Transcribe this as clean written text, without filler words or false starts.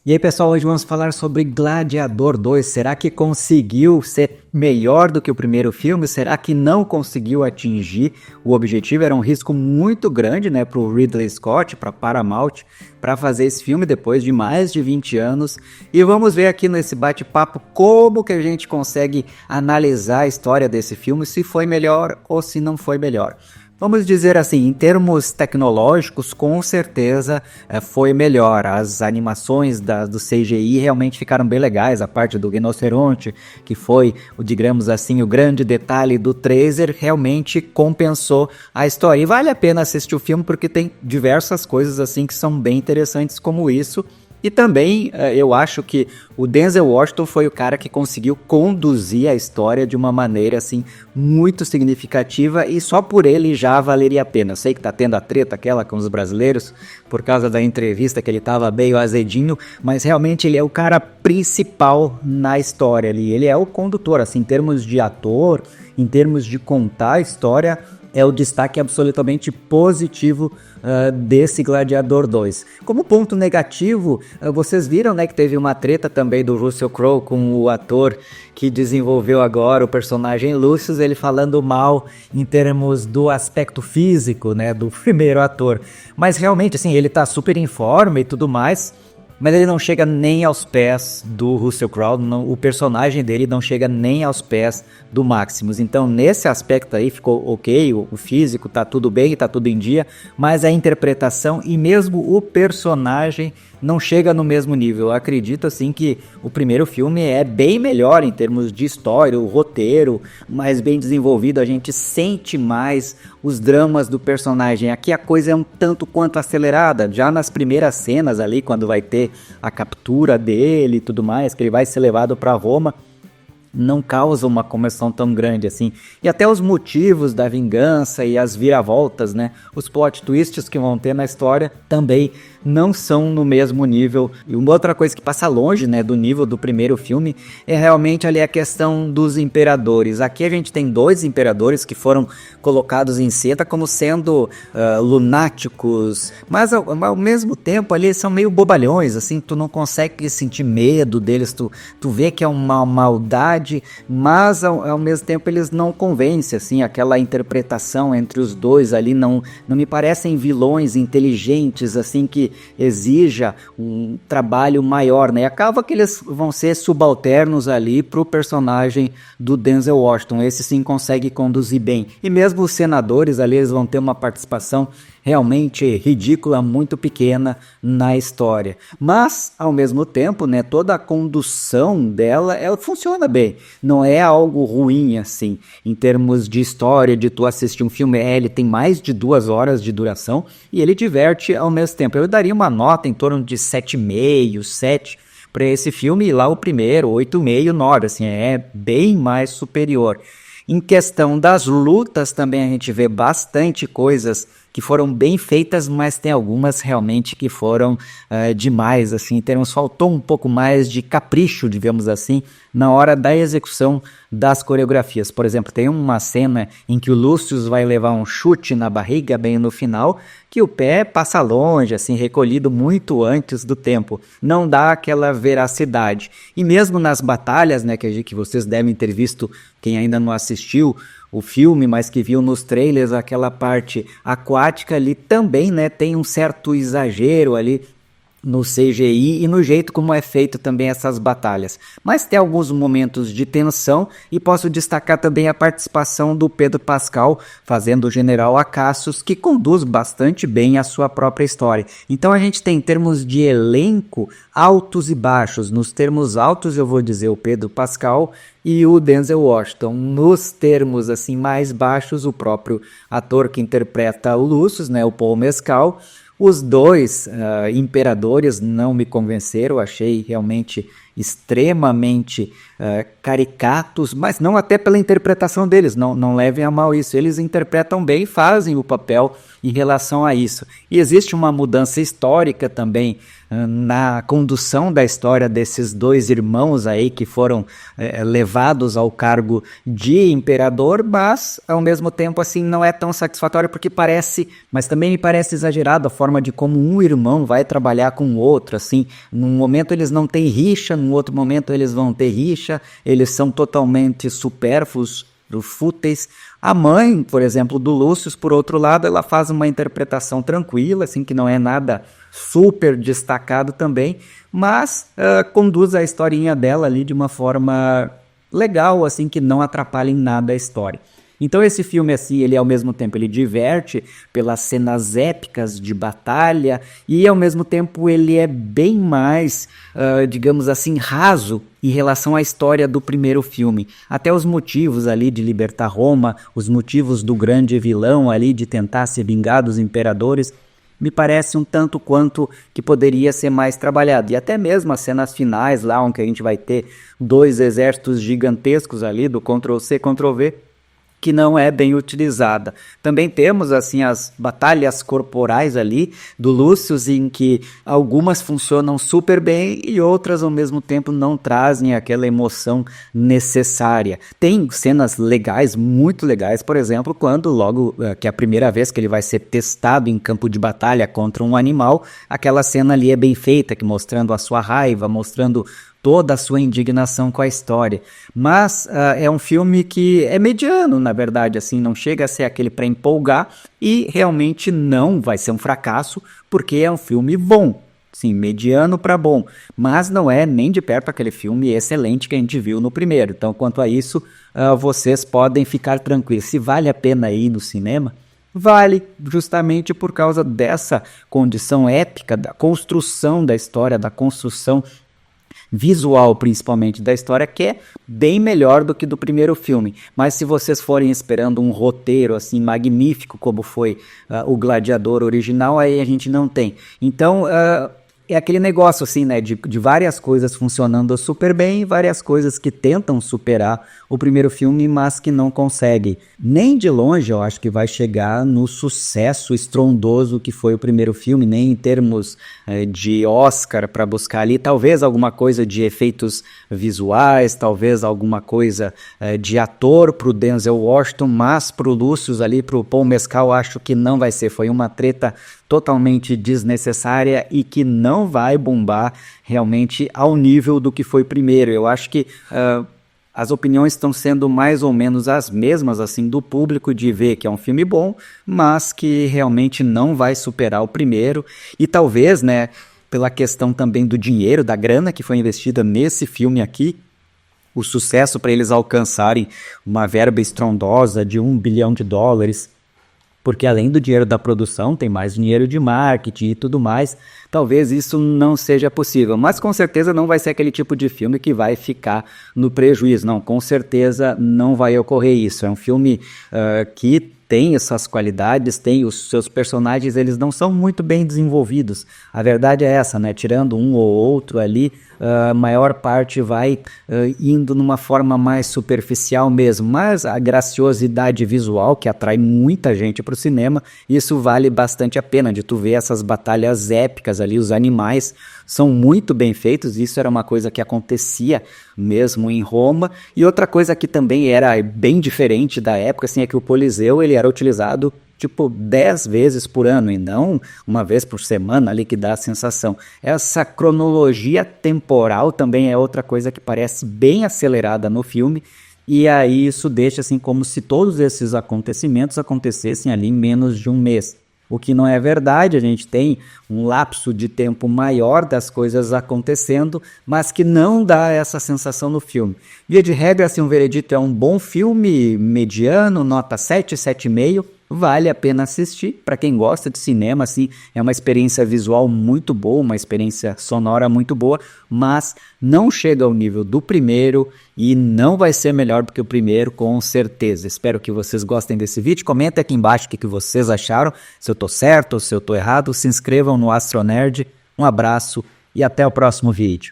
E aí, pessoal, hoje vamos falar sobre Gladiador 2. Será que conseguiu ser melhor do que o primeiro filme? Será que não conseguiu atingir o objetivo? Era um risco muito grande, né, para o Ridley Scott, para Paramount, para fazer esse filme depois de mais de 20 anos. E vamos ver aqui nesse bate-papo como que a gente consegue analisar a história desse filme, se foi melhor ou se não foi melhor. Vamos dizer assim, em termos tecnológicos, com certeza foi melhor. As animações do CGI realmente ficaram bem legais. A parte do rinoceronte, que foi, digamos assim, o grande detalhe do trailer, realmente compensou a história. E vale a pena assistir o filme porque tem diversas coisas assim que são bem interessantes como isso. E também eu acho que o Denzel Washington foi o cara que conseguiu conduzir a história de uma maneira assim muito significativa e só por ele já valeria a pena. Eu sei que tá tendo a treta aquela com os brasileiros por causa da entrevista que ele tava meio azedinho, mas realmente ele é o cara principal na história ali. Ele é o condutor, assim, em termos de ator, em termos de contar a história, é o destaque absolutamente positivo desse Gladiador 2. Como ponto negativo, vocês viram, né, que teve uma treta também do Russell Crowe com o ator que desenvolveu agora o personagem Lucius, ele falando mal em termos do aspecto físico, né, do primeiro ator. Mas realmente, assim, ele tá super em forma e tudo mais, mas ele não chega nem aos pés do Russell Crowe, o personagem dele não chega nem aos pés do Maximus. Então, nesse aspecto aí ficou ok, o físico tá tudo bem, tá tudo em dia, mas a interpretação e mesmo o personagem não chega no mesmo nível. Eu acredito assim que o primeiro filme é bem melhor em termos de história, o roteiro mais bem desenvolvido, a gente sente mais os dramas do personagem. Aqui a coisa é um tanto quanto acelerada, já nas primeiras cenas ali, quando vai ter a captura dele e tudo mais, que ele vai ser levado para Roma, não causa uma comoção tão grande assim. E até os motivos da vingança e as viravoltas, né? Os plot twists que vão ter na história também não são no mesmo nível. E uma outra coisa que passa longe, né, do nível do primeiro filme é realmente ali a questão dos imperadores. Aqui a gente tem dois imperadores que foram colocados em cena como sendo lunáticos, mas ao mesmo tempo ali são meio bobalhões, assim, tu não consegue sentir medo deles, tu vê que é uma maldade, mas ao mesmo tempo eles não convencem, assim, aquela interpretação entre os dois ali não me parecem vilões inteligentes, assim, que exija um trabalho maior, né? E acaba que eles vão ser subalternos ali pro personagem do Denzel Washington. Esse sim consegue conduzir bem. E mesmo os senadores ali, eles vão ter uma participação realmente ridícula, muito pequena na história. Mas, ao mesmo tempo, né, toda a condução dela, ela funciona bem. Não é algo ruim, assim, em termos de história, de tu assistir um filme. Ele tem mais de 2 horas de duração e ele diverte ao mesmo tempo. Eu daria uma nota em torno de 7,5, 7 para esse filme, e lá o primeiro, 8,5, 9, assim, é bem mais superior. Em questão das lutas também a gente vê bastante coisas que foram bem feitas, mas tem algumas realmente que foram demais, assim, em termos, faltou um pouco mais de capricho, digamos assim, na hora da execução das coreografias. Por exemplo, tem uma cena em que o Lucius vai levar um chute na barriga bem no final, que o pé passa longe, assim, recolhido muito antes do tempo. Não dá aquela veracidade. E mesmo nas batalhas, né, que vocês devem ter visto, quem ainda não assistiu o filme, mas que viu nos trailers, aquela parte aquática ali também, né, tem um certo exagero ali no CGI e no jeito como é feito também essas batalhas. Mas tem alguns momentos de tensão e posso destacar também a participação do Pedro Pascal fazendo o General Acassus, que conduz bastante bem a sua própria história. Então a gente tem, em termos de elenco, altos e baixos. Nos termos altos eu vou dizer o Pedro Pascal e o Denzel Washington. Nos termos assim mais baixos, o próprio ator que interpreta o Lucius, né, o Paul Mescal. Os dois imperadores não me convenceram, achei realmente extremamente caricatos, mas não até pela interpretação deles, não levem a mal isso, eles interpretam bem e fazem o papel em relação a isso. E existe uma mudança histórica também na condução da história desses dois irmãos aí que foram levados ao cargo de imperador, mas ao mesmo tempo assim não é tão satisfatório porque parece, mas também me parece exagerado a forma de como um irmão vai trabalhar com o outro, assim, num momento eles não têm rixa, num outro momento eles vão ter rixa, eles são totalmente supérfluos, fúteis. A mãe, por exemplo, do Lúcio, por outro lado, ela faz uma interpretação tranquila, assim, que não é nada super destacado também, mas conduz a historinha dela ali de uma forma legal, assim, que não atrapalha em nada a história. Então esse filme, assim, ele ao mesmo tempo ele diverte pelas cenas épicas de batalha e ao mesmo tempo ele é bem mais, digamos assim, raso em relação à história do primeiro filme. Até os motivos ali de libertar Roma, os motivos do grande vilão ali de tentar se vingar dos imperadores, me parece um tanto quanto que poderia ser mais trabalhado. E até mesmo as cenas finais lá, onde a gente vai ter dois exércitos gigantescos ali do Ctrl+C, Ctrl+V, que não é bem utilizada. Também temos assim as batalhas corporais ali do Lucius, em que algumas funcionam super bem e outras ao mesmo tempo não trazem aquela emoção necessária. Tem cenas legais, muito legais, por exemplo, quando logo que é a primeira vez que ele vai ser testado em campo de batalha contra um animal, aquela cena ali é bem feita, que mostrando a sua raiva, mostrando toda a sua indignação com a história, mas é um filme que é mediano, na verdade, assim, não chega a ser aquele para empolgar e realmente não vai ser um fracasso, porque é um filme bom, sim, mediano para bom, mas não é nem de perto aquele filme excelente que a gente viu no primeiro, então quanto a isso, vocês podem ficar tranquilos, se vale a pena ir no cinema, vale justamente por causa dessa condição épica, da construção da história, da construção visual principalmente da história, que é bem melhor do que do primeiro filme, mas se vocês forem esperando um roteiro assim magnífico como foi o Gladiador original, aí a gente não tem. Então é aquele negócio assim, né, de várias coisas funcionando super bem e várias coisas que tentam superar o primeiro filme, mas que não conseguem. Nem de longe eu acho que vai chegar no sucesso estrondoso que foi o primeiro filme, nem em termos de Oscar para buscar ali, talvez alguma coisa de efeitos visuais, talvez alguma coisa de ator para o Denzel Washington, mas para o Lucius ali, para o Paul Mescal, acho que não vai ser. Foi uma treta totalmente desnecessária e que não vai bombar realmente ao nível do que foi primeiro. Eu acho que as opiniões estão sendo mais ou menos as mesmas assim do público, de ver que é um filme bom, mas que realmente não vai superar o primeiro e talvez, né, pela questão também do dinheiro, da grana que foi investida nesse filme aqui, o sucesso para eles alcançarem uma verba estrondosa de $1 bilhão, porque além do dinheiro da produção, tem mais dinheiro de marketing e tudo mais, talvez isso não seja possível, mas com certeza não vai ser aquele tipo de filme que vai ficar no prejuízo, não, com certeza não vai ocorrer isso, é um filme que tem essas qualidades, tem os seus personagens, eles não são muito bem desenvolvidos, a verdade é essa, né, tirando um ou outro ali, a maior parte vai indo numa forma mais superficial mesmo, mas a graciosidade visual que atrai muita gente para o cinema, isso vale bastante a pena, de tu ver essas batalhas épicas ali, os animais são muito bem feitos, isso era uma coisa que acontecia mesmo em Roma, e outra coisa que também era bem diferente da época, assim, é que o Coliseu ele era utilizado tipo 10 vezes por ano e não uma vez por semana ali que dá a sensação. Essa cronologia temporal também é outra coisa que parece bem acelerada no filme e aí isso deixa assim como se todos esses acontecimentos acontecessem ali em menos de um mês. O que não é verdade, a gente tem um lapso de tempo maior das coisas acontecendo, mas que não dá essa sensação no filme. Via de regra, assim, um veredito é um bom filme, mediano, nota 7, 7,5, vale a pena assistir, para quem gosta de cinema, assim, é uma experiência visual muito boa, uma experiência sonora muito boa, mas não chega ao nível do primeiro e não vai ser melhor do que o primeiro, com certeza. Espero que vocês gostem desse vídeo, comentem aqui embaixo o que vocês acharam, se eu tô certo ou se eu tô errado, se inscrevam no Astronerd, um abraço e até o próximo vídeo.